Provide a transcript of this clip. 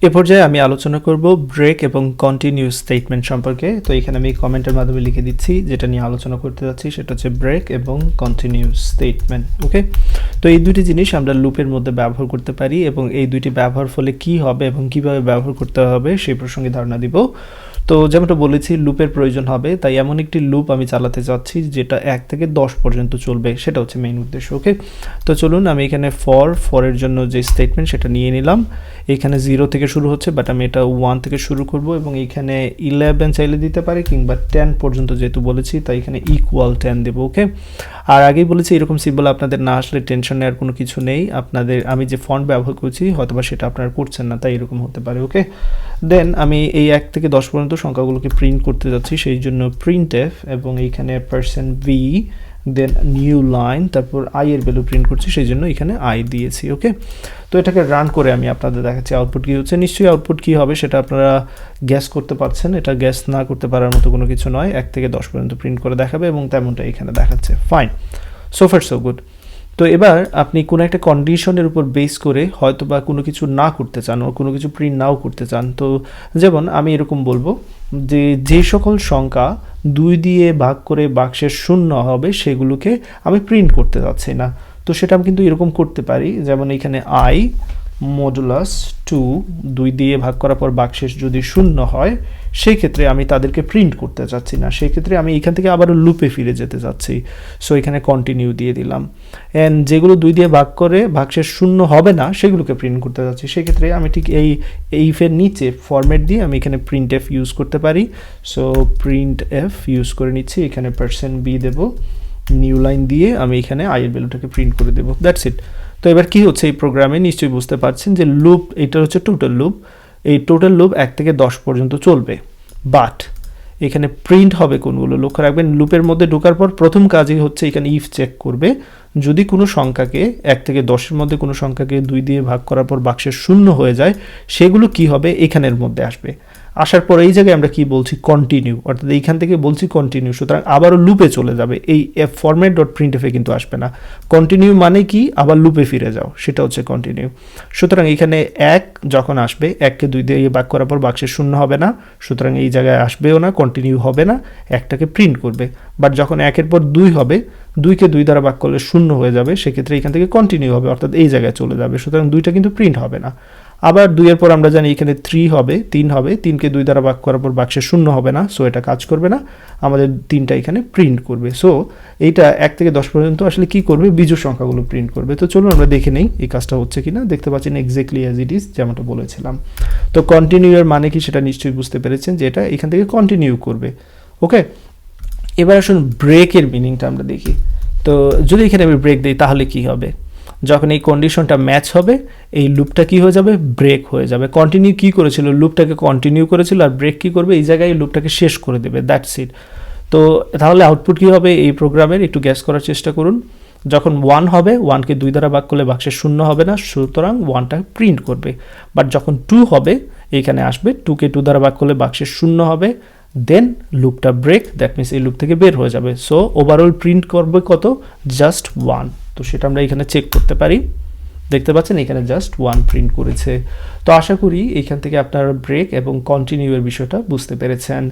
এ পর্যায়ে আমি আলোচনা করব ব্রেক এবং কন্টিনিউ স্টেটমেন্ট সম্পর্কে। তো এখানে আমি কমেন্টের মাধ্যমে লিখে দিচ্ছি যেটা নিয়ে আলোচনা করতে যাচ্ছি, সেটা হচ্ছে ব্রেক এবং কন্টিনিউ স্টেটমেন্ট। ওকে, তো এই দুটি জিনিস আমরা লুপের মধ্যে ব্যবহার করতে পারি এবং এই দুটি ব্যবহার ফলে কি হবে এবং কিভাবে ব্যবহার করতে হবে সেই প্রসঙ্গে ধারণা দিব। তো যেমনটা বলেছি, লুপের প্রয়োজন হবে, তাই এমন একটি লুপ আমি চালাতে চাচ্ছি যেটা 1 থেকে 10 পর্যন্ত চলবে, সেটা হচ্ছে মেইন উদ্দেশ্য। ওকে, তো চলুন আমি এখানে ফরের জন্য যে স্টেটমেন্ট সেটা নিয়ে নিলাম। এখানে 0 থেকে শুরু হচ্ছে, বাট আমি এটা 1 থেকে শুরু করব এবং এখানে 11 চাইলে দিতে পারি, কিংবা 10 পর্যন্ত যেহেতু বলেছি তাই এখানে ইকুয়াল 10 দেবো। ওকে, আর আগেই বলেছি এরকম সিম্বল আপনাদের না আসলে টেনশন নেওয়ার কোনো কিছু নেই। আমি যে ফন্ট ব্যবহার করছি হয়তোবা সেটা আপনারা করছেন না, তাই এরকম হতে পারে। ওকে, দেন আমি এই 1 থেকে 10 পর্যন্ত সংখ্যাগুলোকে প্রিন্ট করতে যাচ্ছি, সেই জন্য printf এবং এইখানে %v, দেন নিউ লাইন, তারপর i এর ভ্যালু প্রিন্ট করছি, সেই জন্য এখানে i দিয়েছি। ওকে, তো এটাকে রান করে আমি আপনাদের দেখাচ্ছি আউটপুট কী হচ্ছে। নিশ্চয়ই আউটপুট কী হবে সেটা আপনারা গ্যাস করতে পারছেন, এটা গ্যাস না করতে পারার মতো কোনো কিছু নয়। 1 থেকে 10 পর্যন্ত প্রিন্ট করে দেখাবে এবং তেমনটা এখানে দেখাচ্ছে। Fine, so far so good. তো এবার আপনি কোনো একটা কন্ডিশনের উপর বেস করে হয়তো বা কোনো কিছু না করতে চান, ও কোনো কিছু প্রিন্ট নাও করতে চান। তো যেমন আমি এরকম বলবো যে সকল সংখ্যা 2 দিয়ে ভাগ করে বাক্সের শূন্য হবে সেগুলোকে আমি প্রিন্ট করতে যাচ্ছি না। তো সেটা আমি কিন্তু এরকম করতে পারি, যেমন এখানে i মডুলাস 2 দিয়ে ভাগ করার পর বাক্সের যদি শূন্য হয় সেই ক্ষেত্রে আমি তাদেরকে প্রিন্ট করতে চাচ্ছি না, সেই ক্ষেত্রে আমি এখান থেকে আবারও লুপে ফিরে যেতে চাচ্ছি। সো এখানে কন্টিনিউ দিয়ে দিলাম। অ্যান্ড যেগুলো 2 দিয়ে ভাগ করে বাক্সের শূন্য হবে না সেগুলোকে প্রিন্ট করতে যাচ্ছি, সেক্ষেত্রে আমি ঠিক এই ইফের নিচে ফরম্যাট দিয়ে আমি এখানে printf ইউজ করতে পারি। সো printf ইউজ করে নিচ্ছি, এখানে %b দেব, নিউ লাইন দিয়ে আমি এখানে i এর ভ্যালুটাকে প্রিন্ট করে দেবো। That's it. তো এবার কি হচ্ছে এই প্রোগ্রামে নিশ্চয়ই বুঝতে পারছেন যে লুপ, এটা হচ্ছে টোটাল লুপ। এই টোটাল লুপ 1 থেকে 10 পর্যন্ত চলবে, বাট এখানে প্রিন্ট হবে কোনগুলো লক্ষ্য রাখবেন। লুপের মধ্যে ঢোকার পর প্রথম কাজই হচ্ছে এখানে ইফ চেক করবে, যদি কোনো সংখ্যাকে 1 থেকে 10-এর মধ্যে কোনো সংখ্যাকে 2 দিয়ে ভাগ করার পর বাক্সের শূন্য হয়ে যায় সেগুলো কি হবে এখানের মধ্যে আসবে। আসার পর এই জায়গায় আমরা কি বলছি, কন্টিনিউ, অর্থাৎ এইখান থেকে বলছি কন্টিনিউ, সুতরাং আবারও লুপে চলে যাবে। এই ফরম্যাট ডট প্রিন্টএফে কিন্তু আসবে না। কন্টিনিউ মানে কি, আবার লুপে ফিরে যাও, সেটা হচ্ছে কন্টিনিউ। সুতরাং এখানে 1 যখন আসবে, 1কে 2 দিয়ে ভাগ করার পর বাক্সের শূন্য হবে না, সুতরাং এই জায়গায় আসবেও না, কন্টিনিউ হবে না, 1টাকে প্রিন্ট করবে। বাট যখন 1-এর পর 2 হবে, 2কে 2 দ্বারা ভাগ করলে শূন্য হয়ে যাবে, সেক্ষেত্রে এখান থেকে কন্টিনিউ হবে, অর্থাৎ এই জায়গায় চলে যাবে, সুতরাং 2টা কিন্তু প্রিন্ট হবে না। আবার 2-এর পর আমরা জানি এখানে 3 হবে, 3 হবে, 3কে 2 দ্বারা ভাগ করার পর বাক্সে শূন্য হবে না, সো এটা কাজ করবে না, আমাদের 3টা এখানে প্রিন্ট করবে। সো এইটা 1 থেকে 10 পর্যন্ত আসলে কি করবে, বিজোড় সংখ্যাগুলো প্রিন্ট করবে। তো চলুন আমরা দেখে নেই এই কাজটা হচ্ছে কিনা। দেখতে পাচ্ছেন এক্স্যাক্টলি অ্যাজ ইট ইজ, যেমনটা বলেছিলাম। তো কন্টিনিউ এর মানে কি সেটা নিশ্চয়ই বুঝতে পেরেছেন যে এটা এখান থেকে কন্টিনিউ করবে। ওকে, এবার আসুন ব্রেকের মিনিংটা আমরা দেখি। তো যদি এখানে আমি ব্রেক দিই তাহলে কি হবে, যখন এই কন্ডিশনটা ম্যাচ হবে এই লুপটা কি হয়ে যাবে, ব্রেক হয়ে যাবে। কন্টিনিউ কি করেছিল, লুপটাকে কন্টিনিউ করেছিল, আর ব্রেক কি করবে, এই জায়গায় লুপটাকে শেষ করে দেবে। That's it. তো তাহলে আউটপুট কি হবে এই প্রোগ্রামের, একটু গ্যাস করার চেষ্টা করুন। যখন 1 হবে, 1কে 2 দ্বারা ভাগ করলে বাক্সের শূন্য হবে না, সুতরাং 1টা প্রিন্ট করবে। বাট যখন 2 হবে, এইখানে আসবে, 2কে 2 দ্বারা ভাগ করলে বাক্সের শূন্য হবে, দেন লুপটা ব্রেক, দ্যাট মিনস এই লুপ থেকে বের হয়ে যাবে। সো ওভারঅল প্রিন্ট করবে কত, জাস্ট 1। তো সেটা আমরা এখানে চেক করতে পারি, দেখতে পাচ্ছেন এখানে জাস্ট 1 প্রিন্ট করেছে। তো আশা করি এখান থেকে আপনারা ব্রেক এবং কন্টিনিউ এর বিষয়টা বুঝতে পেরেছেন।